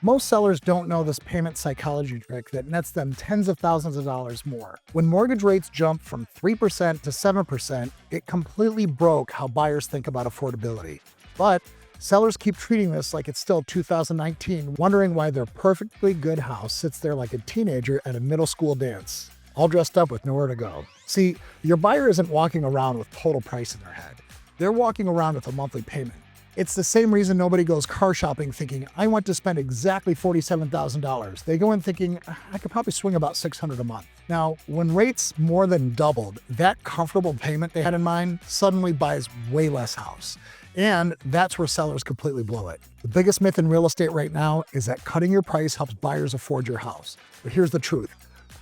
Most sellers don't know this payment psychology trick that nets them tens of thousands of dollars more. When mortgage rates jump from 3% to 7%, it completely broke how buyers think about affordability. But sellers keep treating this like it's still 2019, wondering why their perfectly good house sits there like a teenager at a middle school dance, all dressed up with nowhere to go. See, your buyer isn't walking around with total price in their head. They're walking around with a monthly payment. It's the same reason nobody goes car shopping thinking, I want to spend exactly $47,000. They go in thinking, I could probably swing about $600 a month. Now, when rates more than doubled, that comfortable payment they had in mind suddenly buys way less house. And that's where sellers completely blow it. The biggest myth in real estate right now is that cutting your price helps buyers afford your house. But here's the truth.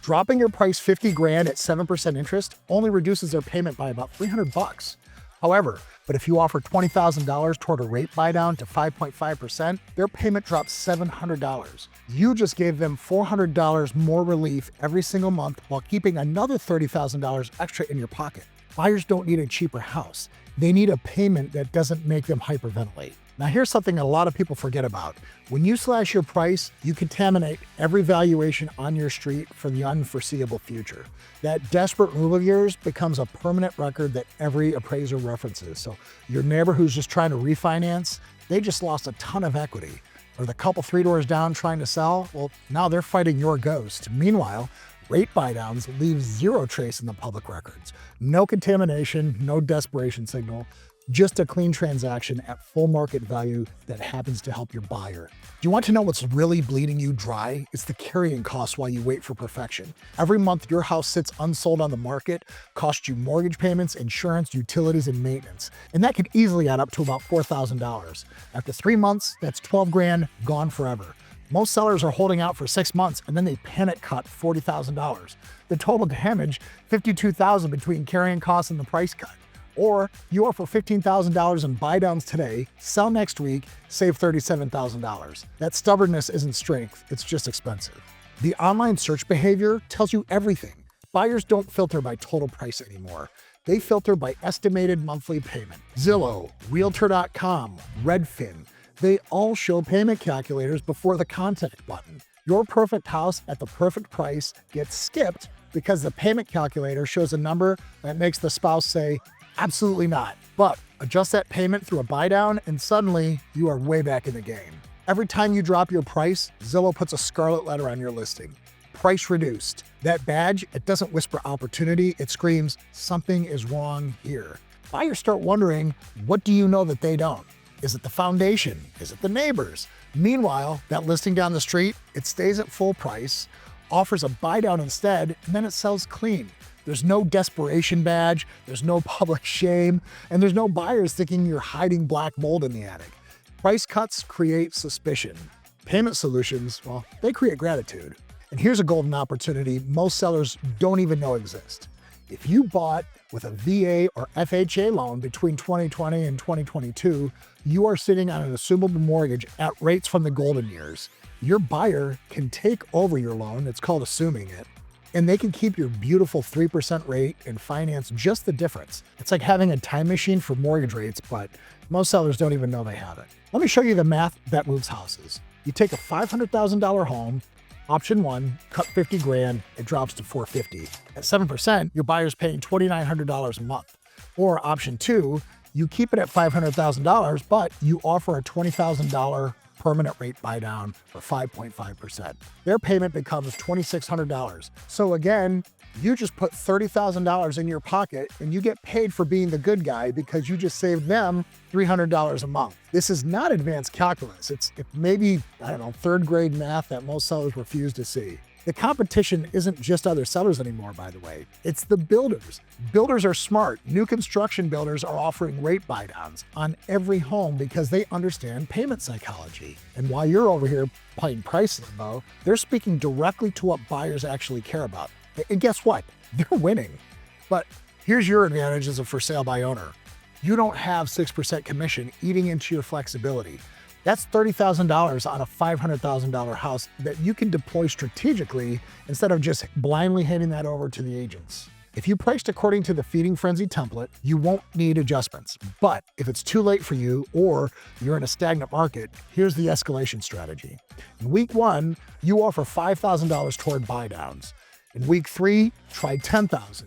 Dropping your price 50 grand at 7% interest only reduces their payment by about $300. However, if you offer $20,000 toward a rate buy down to 5.5%, their payment drops $700. You just gave them $400 more relief every single month while keeping another $30,000 extra in your pocket. Buyers don't need a cheaper house. They need a payment that doesn't make them hyperventilate. Now here's something a lot of people forget about. When you slash your price, you contaminate every valuation on your street for the unforeseeable future. That desperate move of yours becomes a permanent record that every appraiser references. So your neighbor who's just trying to refinance, they just lost a ton of equity. Or the couple 3 doors down trying to sell, well, now they're fighting your ghost. Meanwhile, rate buydowns leave zero trace in the public records. No contamination, no desperation signal. Just a clean transaction at full market value that happens to help your buyer. Do you want to know what's really bleeding you dry? It's the carrying costs while you wait for perfection. Every month your house sits unsold on the market, costs you mortgage payments, insurance, utilities, and maintenance. And that could easily add up to about $4,000. After 3 months, that's 12 grand gone forever. Most sellers are holding out for 6 months and then they panic cut $40,000. The total damage, $52,000 between carrying costs and the price cut. Or you offer $15,000 in buydowns today, sell next week, save $37,000. That stubbornness isn't strength, it's just expensive. The online search behavior tells you everything. Buyers don't filter by total price anymore. They filter by estimated monthly payment. Zillow, Realtor.com, Redfin, they all show payment calculators before the contact button. Your perfect house at the perfect price gets skipped because the payment calculator shows a number that makes the spouse say, absolutely not. But adjust that payment through a buydown and suddenly you are way back in the game. Every time you drop your price, Zillow puts a scarlet letter on your listing. Price reduced. That badge, it doesn't whisper opportunity, it screams, something is wrong here. Buyers start wondering, what do you know that they don't? Is it the foundation? Is it the neighbors? Meanwhile, that listing down the street, it stays at full price, offers a buydown instead, and then it sells clean. There's no desperation badge, there's no public shame, and there's no buyers thinking you're hiding black mold in the attic. Price cuts create suspicion. Payment solutions, well, they create gratitude. And here's a golden opportunity most sellers don't even know exists. If you bought with a VA or FHA loan between 2020 and 2022, you are sitting on an assumable mortgage at rates from the golden years. Your buyer can take over your loan, it's called assuming it, and they can keep your beautiful 3% rate and finance just the difference. It's like having a time machine for mortgage rates, but most sellers don't even know they have it. Let me show you the math that moves houses. You take a $500,000 home, option 1, cut 50 grand, it drops to $450. At 7%, your buyer's paying $2,900 a month. Or option 2, you keep it at $500,000, but you offer a $20,000 permanent rate buy down for 5.5%. Their payment becomes $2,600. So again, you just put $30,000 in your pocket and you get paid for being the good guy because you just saved them $300 a month. This is not advanced calculus. It's maybe, third grade math that most sellers refuse to see. The competition isn't just other sellers anymore, by the way. It's the builders. Builders are smart. New construction builders are offering rate buydowns on every home because they understand payment psychology. And while you're over here playing price limbo, they're speaking directly to what buyers actually care about. And guess what? They're winning. But here's your advantage as a for sale by owner. You don't have 6% commission eating into your flexibility. That's $30,000 on a $500,000 house that you can deploy strategically instead of just blindly handing that over to the agents. If you priced according to the feeding frenzy template, you won't need adjustments. But if it's too late for you or you're in a stagnant market, here's the escalation strategy. In week 1, you offer $5,000 toward buydowns. In week 3, try $10,000.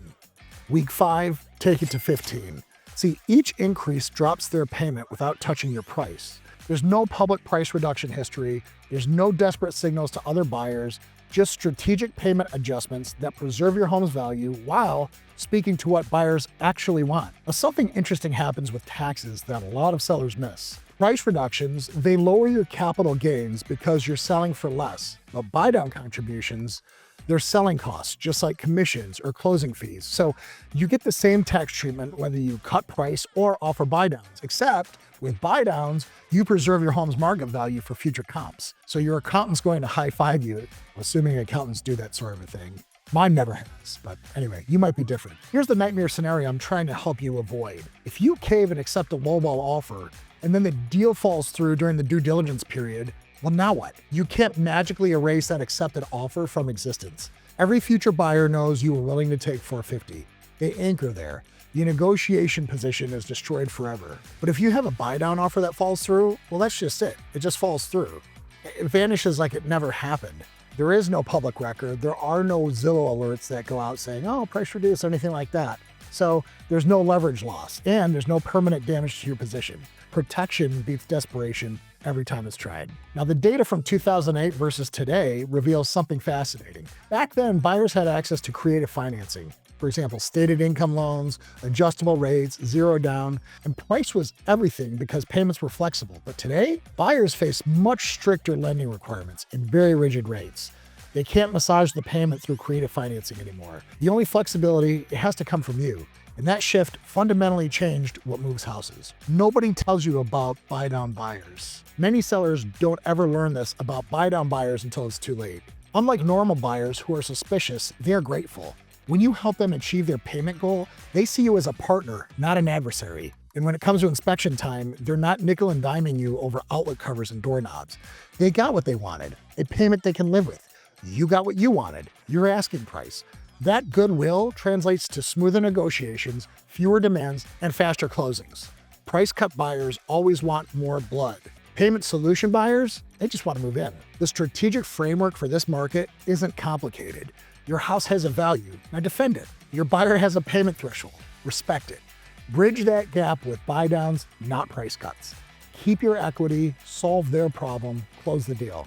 Week 5, take it to $15,000. See, each increase drops their payment without touching your price. There's no public price reduction history. There's no desperate signals to other buyers. Just strategic payment adjustments that preserve your home's value while speaking to what buyers actually want. Now, something interesting happens with taxes that a lot of sellers miss. Price reductions, they lower your capital gains because you're selling for less. But buydown contributions, they're selling costs, just like commissions or closing fees. So you get the same tax treatment whether you cut price or offer buydowns, except with buydowns, you preserve your home's market value for future comps. So your accountant's going to high-five you, assuming accountants do that sort of a thing. Mine never has, but anyway, you might be different. Here's the nightmare scenario I'm trying to help you avoid. If you cave and accept a lowball offer, and then the deal falls through during the due diligence period, well, now what? You can't magically erase that accepted offer from existence. Every future buyer knows you were willing to take $450. They anchor there. The negotiation position is destroyed forever. But if you have a buydown offer that falls through, well, that's just it. It just falls through. It vanishes like it never happened. There is no public record. There are no Zillow alerts that go out saying, oh, price reduce, or anything like that. So there's no leverage loss, and there's no permanent damage to your position. Protection beats desperation every time it's tried. Now, the data from 2008 versus today reveals something fascinating. Back then, buyers had access to creative financing. For example, stated income loans, adjustable rates, zero down, and price was everything because payments were flexible. But today, buyers face much stricter lending requirements and very rigid rates. They can't massage the payment through creative financing anymore. The only flexibility, it has to come from you. And that shift fundamentally changed what moves houses. Nobody tells you about buydown buyers. Many sellers don't ever learn this about buydown buyers until it's too late. Unlike normal buyers who are suspicious, they're grateful. When you help them achieve their payment goal, they see you as a partner, not an adversary. And when it comes to inspection time, they're not nickel and diming you over outlet covers and doorknobs. They got what they wanted, a payment they can live with. You got what you wanted, your asking price. That goodwill translates to smoother negotiations, fewer demands, and faster closings. Price cut buyers always want more blood. Payment solution buyers, they just want to move in. The strategic framework for this market isn't complicated. Your house has a value, now defend it. Your buyer has a payment threshold, respect it. Bridge that gap with buydowns, not price cuts. Keep your equity, solve their problem, close the deal.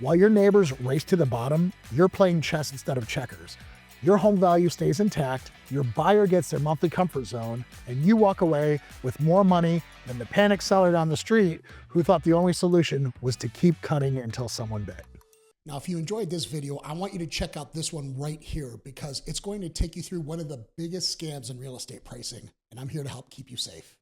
While your neighbors race to the bottom, you're playing chess instead of checkers. Your home value stays intact, your buyer gets their monthly comfort zone, and you walk away with more money than the panic seller down the street who thought the only solution was to keep cutting until someone bit. Now, if you enjoyed this video, I want you to check out this one right here because it's going to take you through one of the biggest scams in real estate pricing, and I'm here to help keep you safe.